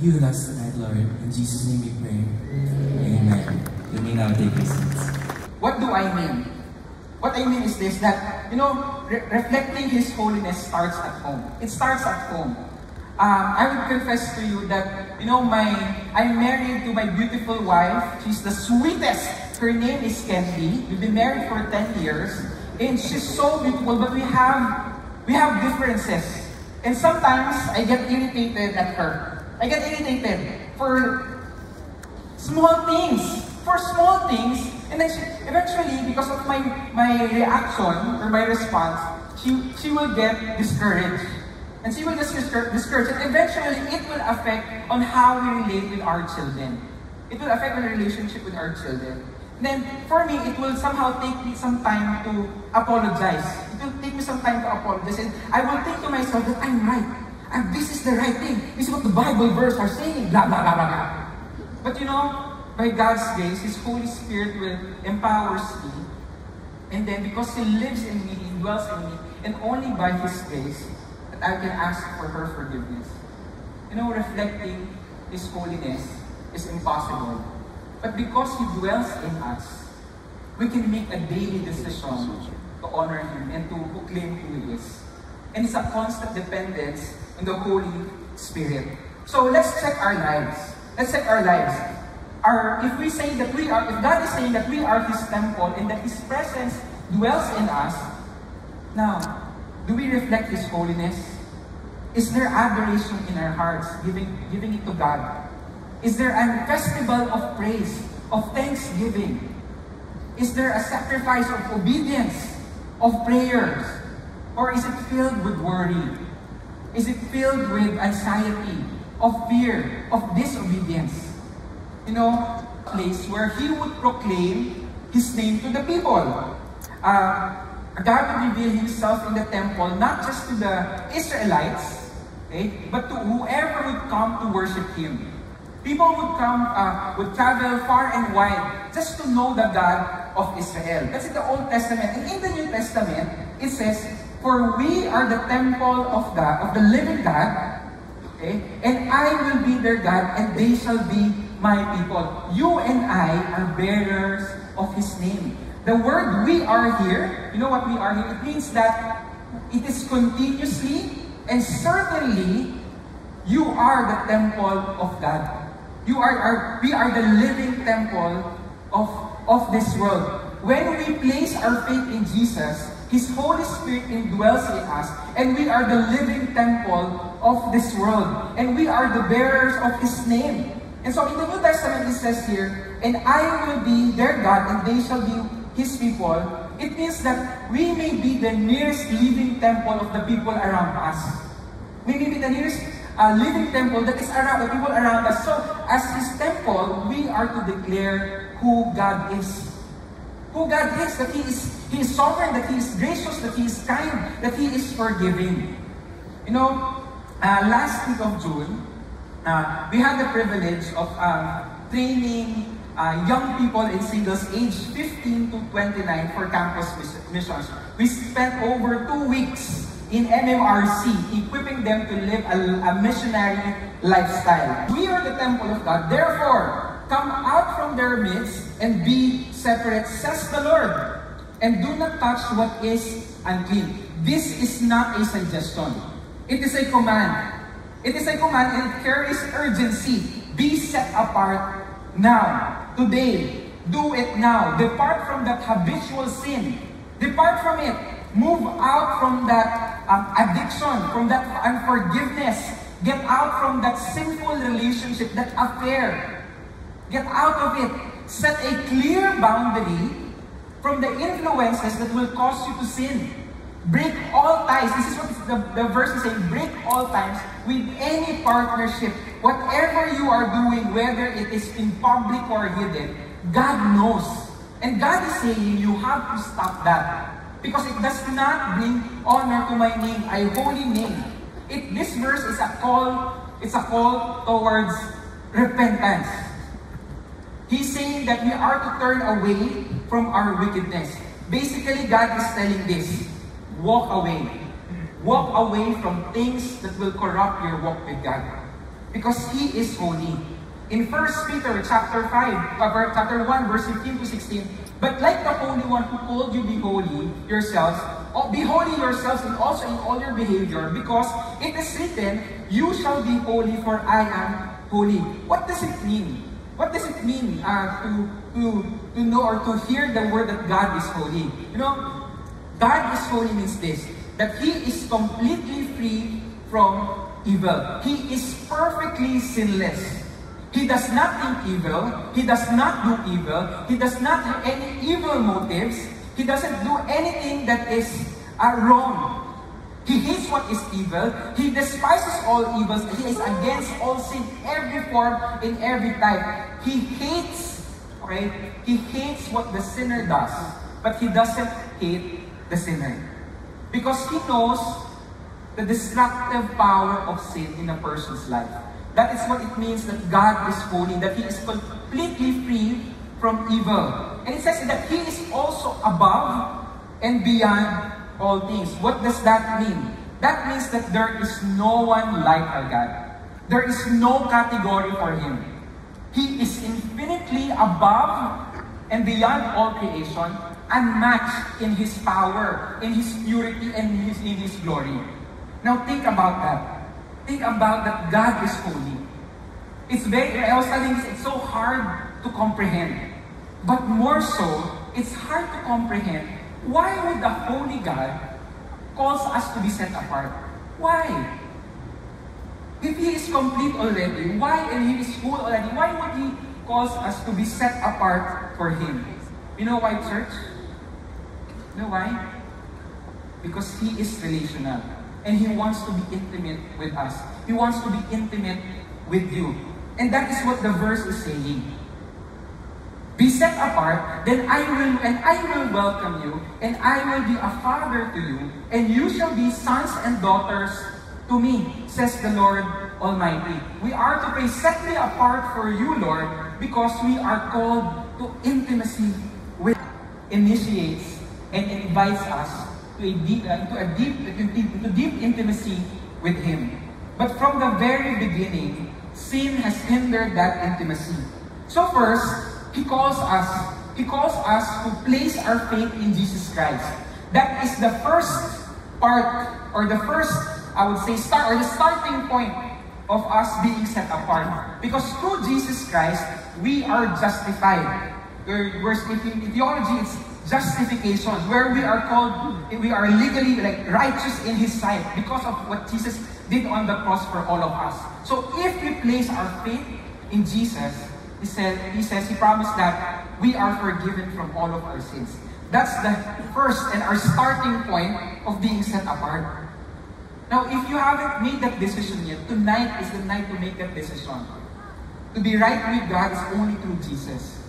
be with us tonight, Lord. In Jesus' name we pray. Amen. You may now take your seats. What do I mean? What I mean is this, that, reflecting His holiness starts at home. It starts at home. I would confess to you that, I'm married to my beautiful wife. She's the sweetest. Her name is Candy. We've been married for 10 years. And she's so beautiful, but we have differences. And sometimes, I get irritated at her. I get irritated for small things. And then eventually, because of my reaction or my response, she will get discouraged. And she will just discourage. And eventually, it will affect on how we relate with our children. It will affect our relationship with our children. And then, for me, it will somehow take me some time to apologize. It will take me some time to apologize. And I will think to myself that I'm right. And this is the right thing. This is what the Bible verse are saying. Blah, blah, blah, blah, blah. But by God's grace, His Holy Spirit will empowers me. And then, because He lives in me, He dwells in me, and only by His grace, that I can ask for her forgiveness. Reflecting His holiness is impossible. But because He dwells in us, we can make a daily decision to honor Him and to proclaim who He is. And it's a constant dependence on the Holy Spirit. So let's check our lives. Let's check our lives. If we say that if God is saying that we are His temple and that His presence dwells in us, now, do we reflect His holiness? Is there adoration in our hearts, giving it to God? Is there a festival of praise, of thanksgiving? Is there a sacrifice of obedience, of prayers? Or is it filled with worry? Is it filled with anxiety, of fear, of disobedience? Place where He would proclaim His name to the people. God would reveal Himself in the temple, not just to the Israelites, but to whoever would come to worship Him. People would travel far and wide just to know the God of Israel. That's in the Old Testament. And in the New Testament, it says, "For we are the temple of the living God, and I will be their God, and they shall be my people." You and I are bearers of His name. The word "we are" here, you know what we are here? It means that it is continuously and certainly you are the temple of God. We are the living temple of this world. When we place our faith in Jesus, His Holy Spirit indwells in us, and we are the living temple of this world. And we are the bearers of His name. And so in the New Testament, it says here, "And I will be their God, and they shall be His people." It means that we may be the nearest living temple of the people around us. We may be the nearest living temple that is around the people around us. So, as His temple, we are to declare who God is. Who God is, that He is sovereign, that He is gracious, that He is kind, that He is forgiving. Last week of June, we had the privilege of training young people in singles aged 15 to 29 for campus missions. We spent over 2 weeks in MMRC, equipping them to live a missionary lifestyle. We are the temple of God, therefore, come out from their midst and be separate, says the Lord, and do not touch what is unclean. This is not a suggestion. It is a command. It is a command and it carries urgency. Be set apart now, today. Do it now. Depart from that habitual sin. Depart from it. Move out from that addiction, from that unforgiveness. Get out from that sinful relationship, that affair. Get out of it. Set a clear boundary from the influences that will cause you to sin. Break all ties. This is what the verse is saying. Break all ties with any partnership. Whatever you are doing, whether it is in public or hidden, God knows. And God is saying you have to stop that. Because it does not bring honor to my name, a holy name. This verse is a call, it's a call towards repentance. He's saying that we are to turn away from our wickedness. Basically, God is telling this, walk away. Walk away from things that will corrupt your walk with God. because He is holy. In 1 Peter chapter 1, verse 15 to 16, but like the Holy One who called you, be holy yourselves, be holy yourselves and also in all your behavior, because it is written, you shall be holy, for I am holy. What does it mean? What does it mean to know or to hear the word that God is holy? You know, God is holy means this, that He is completely free from evil. He is perfectly sinless. He does not think evil. He does not do evil. He does not have any evil motives. He doesn't do anything that is wrong. He hates what is evil. He despises all evils. He is against all sin, every form, in every type. He hates, okay? He hates what the sinner does, but He doesn't hate the sinner. Because He knows the destructive power of sin in a person's life. That is what it means that God is holy, that He is completely free from evil. And it says that He is also above and beyond all things. What does that mean? That means that there is no one like our God. There is no category for Him. He is infinitely above and beyond all creation, unmatched in His power, in His purity, and in His glory. Now think about that. Think about that God is holy. I was telling you, it's so hard to comprehend. But more so, it's hard to comprehend why would the holy God calls us to be set apart? Why? If He is complete already, why, and He is whole already, why would He cause us to be set apart for Him? You know why, church? You know why? Because He is relational. And He wants to be intimate with us. He wants to be intimate with you. And that is what the verse is saying. Be set apart, then I will welcome you, and I will be a father to you, and you shall be sons and daughters to me, says the Lord Almighty. We are to pray, set me apart for you, Lord, because we are called to intimacy with initiates and invites us to deep intimacy with Him. But from the very beginning, sin has hindered that intimacy. So first, He calls us to place our faith in Jesus Christ. That is the first part, or the first, I would say, the starting point of us being set apart. Because through Jesus Christ, we are justified. In theology, it's justification, where we are legally righteous in His sight because of what Jesus did on the cross for all of us. So if we place our faith in Jesus, He promised that we are forgiven from all of our sins. That's the first and our starting point of being set apart. Now, if you haven't made that decision yet, tonight is the night to make that decision. To be right with God is only through Jesus.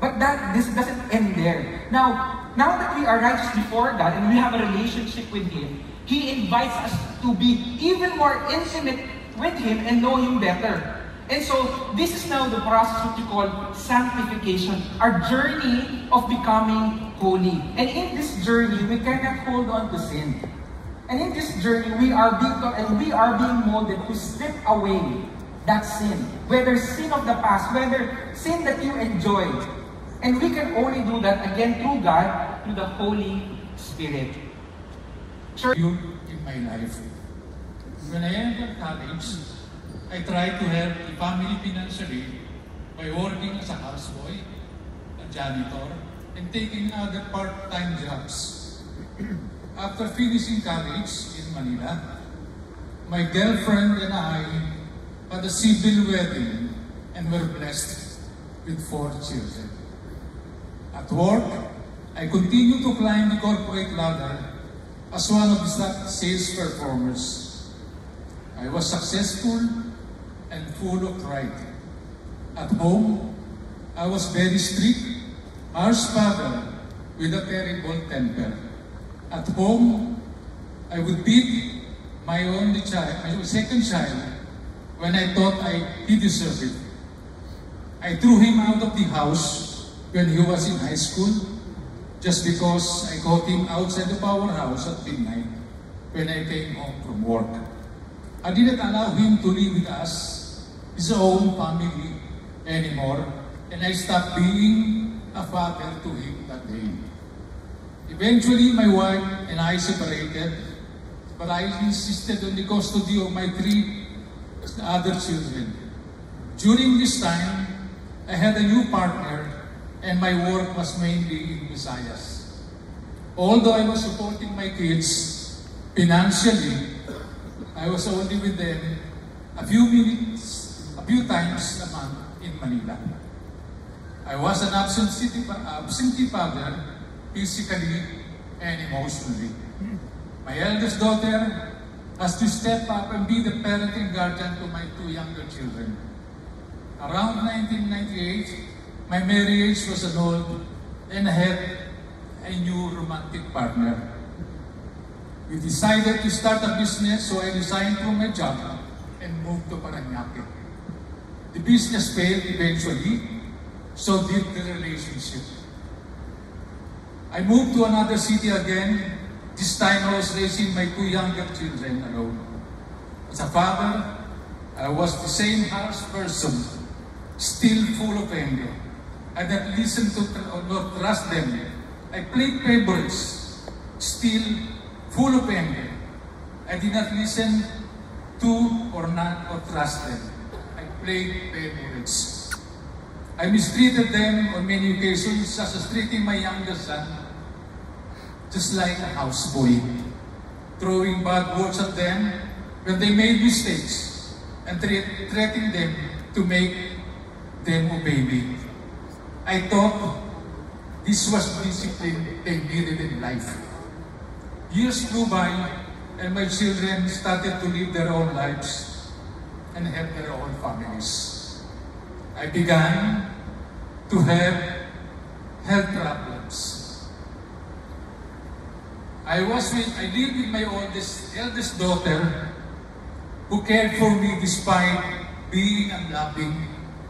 But this doesn't end there. Now that we are righteous before God and we have a relationship with Him, He invites us to be even more intimate with Him and know Him better. And so, this is now the process what we call sanctification, our journey of becoming holy. And in this journey, we cannot hold on to sin. And in this journey, we are being molded to strip away that sin. Whether sin of the past, whether sin that you enjoyed. And we can only do that again through God, through the Holy Spirit. Church in my life. When I entered college, I tried to help the family financially by working as a houseboy, a janitor, and taking other part-time jobs. After finishing college in Manila, my girlfriend and I had a civil wedding and were blessed with 4 children. At work, I continued to climb the corporate ladder as one of the top sales performers. I was successful and full of pride. At home, I was very strict, harsh father with a terrible temper. At home, I would beat my only child, my second child, when I thought he deserved it. I threw him out of the house when he was in high school, just because I caught him outside of our house at midnight when I came home from work. I didn't allow him to live with us his own family anymore, and I stopped being a father to him that day. Eventually, my wife and I separated, but I insisted on the custody of my 3 other children. During this time, I had a new partner, and my work was mainly in Visayas. Although I was supporting my kids financially, I was only with them a few times a month in Manila. I was an absentee father, physically and emotionally. My eldest daughter has to step up and be the parent and guardian to my 2 younger children. Around 1998, my marriage was annulled and I had a new romantic partner. We decided to start a business, so I resigned from my job and moved to Parañaque. The business failed eventually, so did the relationship. I moved to another city again. This time I was raising my 2 younger children alone. As a father, I was the same harsh person, still full of anger. I did not listen to or not trust them. I played favorites, still full of anger. I did not listen to or trust them. I played favorites. I mistreated them on many occasions, such as treating my youngest son just like a houseboy, throwing bad words at them when they made mistakes, and threatening them to make them obey me. I thought this was discipline they needed in life. Years flew by, and my children started to live their own lives and have their own families. I began to have health problems. I lived with my eldest daughter, who cared for me despite being unloving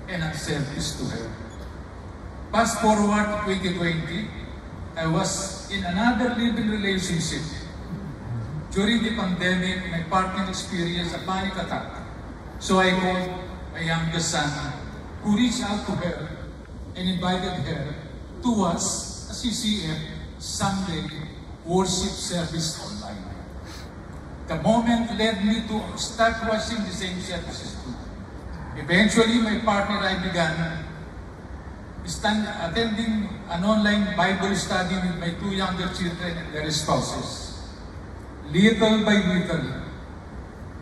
and unselfish to her. Fast forward to 2020, I was in another living relationship. During the pandemic, my partner experienced a panic attack. So I called my youngest son, who reached out to her and invited her to watch a CCF Sunday worship service online. The moment led me to start watching the same services too. Eventually, my partner and I began attending an online Bible study with my 2 younger children and their spouses. Little by little,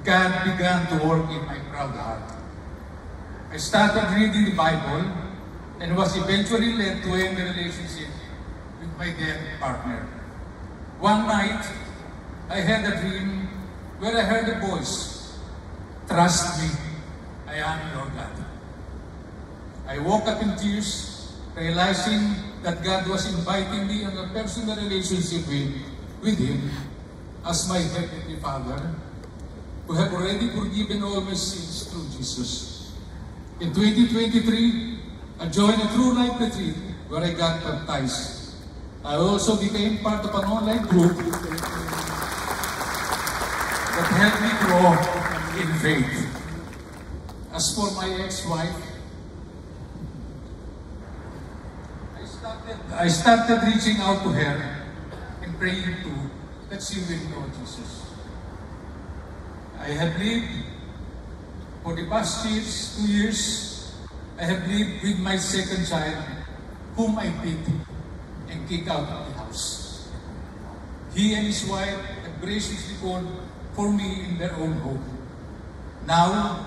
God began to work in my proud heart. I started reading the Bible and was eventually led to end a relationship with my then partner. One night, I had a dream where I heard a voice, "Trust me, I am your God." I woke up in tears, realizing that God was inviting me on a personal relationship with Him as my Heavenly Father, who had already forgiven all my sins through Jesus. In 2023, I joined a True Life retreat where I got baptized. I also became part of an online group that helped me grow in faith. As for my ex-wife, I started reaching out to her and praying too that she will know Jesus. I have lived for the past 2 years, I have lived with my second child, whom I beat and kicked out of the house. He and his wife have graciously called for me in their own home. Now,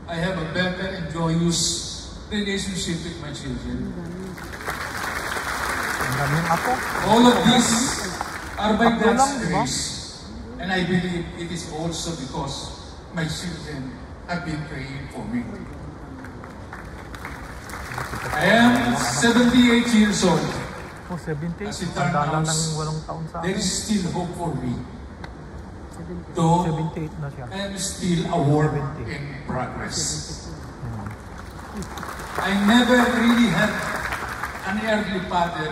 I have a better and joyous relationship with my children. All of these are by God's grace, and I believe it is also because my children have been praying for me. I am 78 years old. As it turns out, there is still hope for me. Though I am still a work in progress. I never really had an earthly father,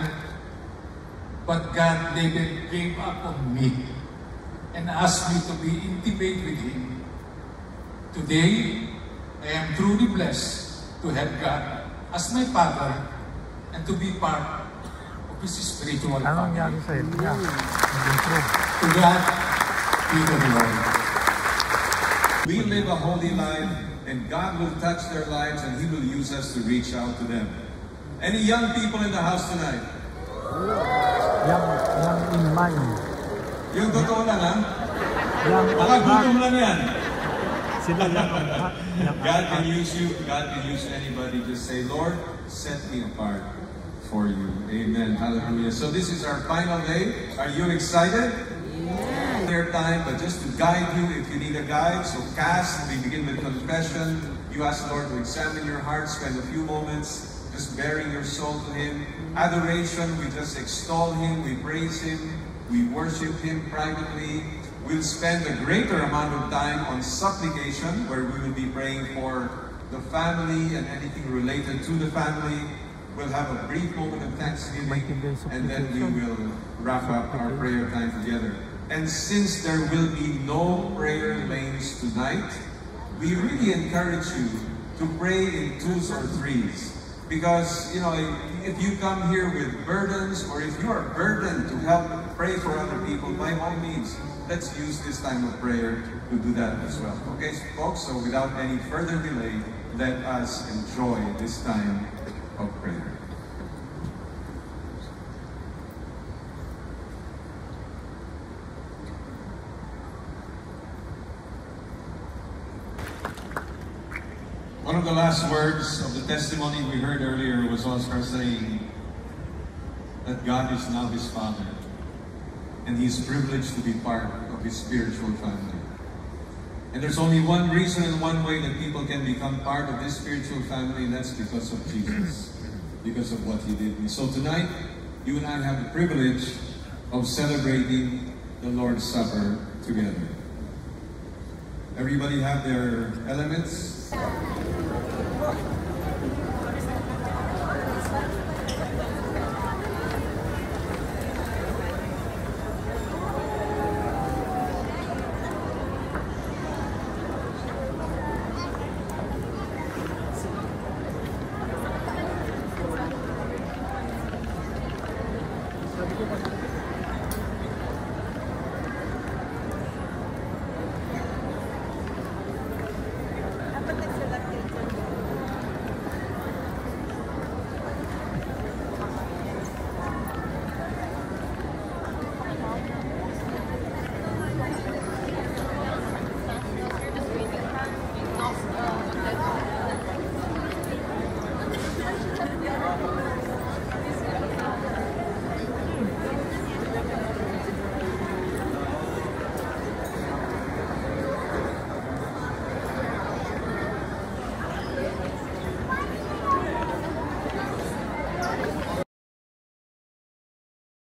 but God never gave up on me and asked me to be intimate with Him. Today, I am truly blessed to have God as my Father and to be part of His spiritual Anong family. nangyari sa'yo? Yeah. Nag-improve. To God be the glory. We live a holy life, and God will touch their lives, and He will use us to reach out to them. Any young people in the house tonight? Yang in mind. Yung totoo lang, ha? Yang Baka gutom lang yan. Sila yang God can use you. God can use anybody. Just say, Lord, set me apart for you. Amen. Hallelujah. So this is our final day. Are you excited? Yeah. Their time, but just to guide you, if you need a guide, so cast. We begin with confession. You ask the Lord to examine your heart. Spend a few moments just bearing your soul to Him. Adoration, we just extol Him. We praise Him. We worship Him privately. We'll spend a greater amount of time on supplication, where we will be praying for the family and anything related to the family. We'll have a brief moment of thanksgiving, and then we will wrap up our prayer time together. And since there will be no prayer lanes tonight, we really encourage you to pray in twos or threes. Because, you know, if you come here with burdens, or if you are burdened to help pray for other people, by all means, let's use this time of prayer to do that as well. Okay, folks, so without any further delay, let us enjoy this time of prayer. One of the last words of the testimony we heard earlier was Oscar saying that God is now his Father, and he is privileged to be part of his spiritual family. And there's only one reason and one way that people can become part of this spiritual family, and that's because of Jesus, because of what he did. And so tonight, you and I have the privilege of celebrating the Lord's Supper together. Everybody have their elements?